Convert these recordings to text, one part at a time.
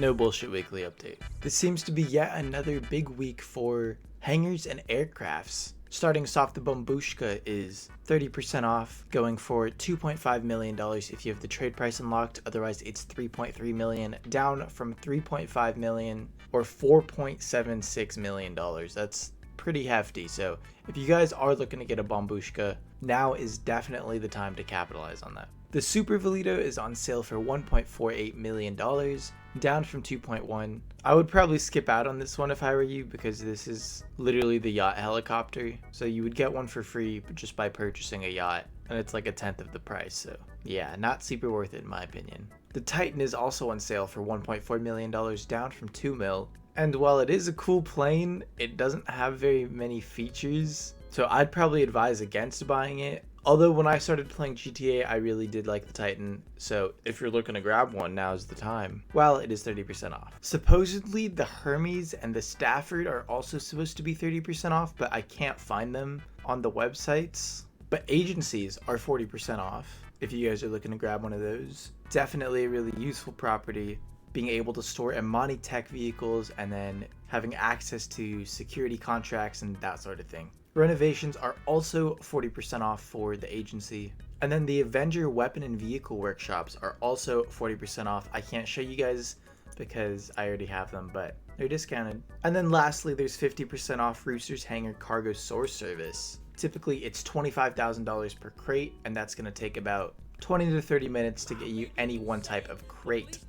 No bullshit weekly update. This seems to be yet another big week for hangars and aircrafts. Starting us off, the Bombushka is 30% off, going for $2.5 million if you have the trade price unlocked. Otherwise, it's $3.3 million, down from $3.5 million or $4.76 million. That's pretty hefty. So if you guys are looking to get a Bombushka, now is definitely the time to capitalize on that. The Super Velito is on sale for $1.48 million, down from 2.1. I would probably skip out on this one if I were you, because this is literally the yacht helicopter. So you would get one for free just by purchasing a yacht, and it's like a tenth of the price. So yeah, not super worth it in my opinion. The Titan is also on sale for $1.4 million, down from 2 mil. And while it is a cool plane, it doesn't have very many features. So I'd probably advise against buying it. Although when I started playing GTA, I really did like the Titan, so if you're looking to grab one, now's the time. Well, it is 30% off. Supposedly, the Hermes and the Stafford are also supposed to be 30% off, but I can't find them on the websites. But agencies are 40% off, if you guys are looking to grab one of those. Definitely a really useful property, being able to store Amani Tech vehicles and then having access to security contracts and that sort of thing. Renovations are also 40% off for the agency. And then the Avenger weapon and vehicle workshops are also 40% off. I can't show you guys because I already have them, but they're discounted. And then lastly, there's 50% off Rooster's Hangar Cargo Source Service. Typically, it's $25,000 per crate, and that's going to take about 20 to 30 minutes to get you any one type of crate.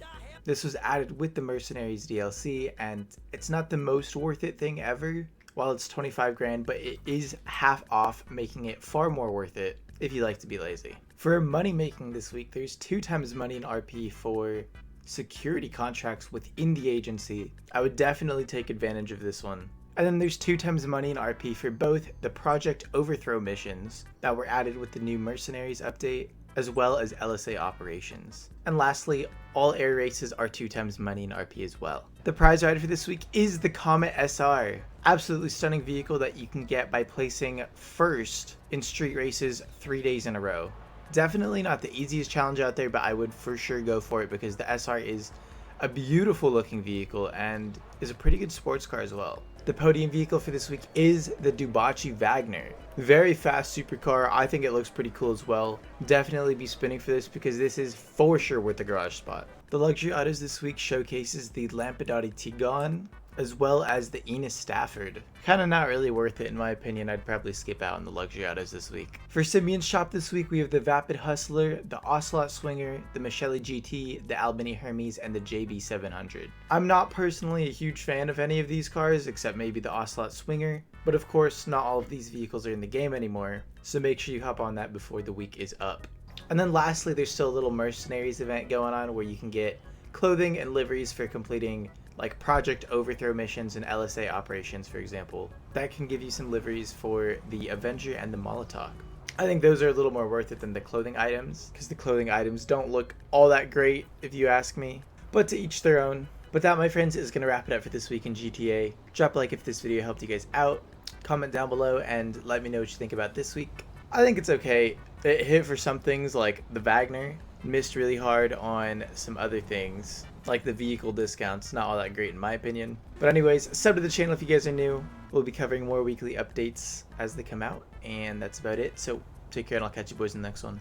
This was added with the Mercenaries DLC, and it's not the most worth it thing ever. While it's 25 grand, but it is half off, making it far more worth it if you like to be lazy. For money making this week, there's 2 times money in RP for security contracts within the agency. I would definitely take advantage of this one. And then there's 2 times money in RP for both the Project Overthrow missions that were added with the new Mercenaries update, as well as LSA operations. And lastly, all air races are 2 times money in RP as well. The prize rider for this week is the Comet SR. Absolutely stunning vehicle that you can get by placing first in street races 3 days in a row. Definitely not the easiest challenge out there, but I would for sure go for it because the SR is a beautiful looking vehicle and is a pretty good sports car as well. The podium vehicle for this week is the Dubachi Wagner. Very fast supercar. I think it looks pretty cool as well. Definitely be spinning for this because this is for sure worth the garage spot. The luxury autos this week showcases the Lampadati Tigon as well as the Enos Stafford. Kinda not really worth it in my opinion. I'd probably skip out on the luxury autos this week. For Simeon's shop this week, we have the Vapid Hustler, the Ocelot Swinger, the Michele GT, the Albany Hermes, and the JB700. I'm not personally a huge fan of any of these cars except maybe the Ocelot Swinger, but of course not all of these vehicles are in the game anymore, so make sure you hop on that before the week is up. And then lastly, there's still a little Mercenaries event going on where you can get clothing and liveries for completing like Project Overthrow missions and LSA operations, for example. That can give you some liveries for the Avenger and the Molotov. I think those are a little more worth it than the clothing items, because the clothing items don't look all that great if you ask me, but to each their own. But that, my friends, is going to wrap it up for this week in GTA. Drop a like if this video helped you guys out, comment down below, and let me know what you think about this week. I think it's okay. It hit for some things like the Wagner, missed really hard on some other things. Like the vehicle discounts, not all that great in my opinion. But anyways, sub to the channel if you guys are new. We'll be covering more weekly updates as they come out. And that's about it. So take care and I'll catch you boys in the next one.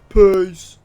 Peace!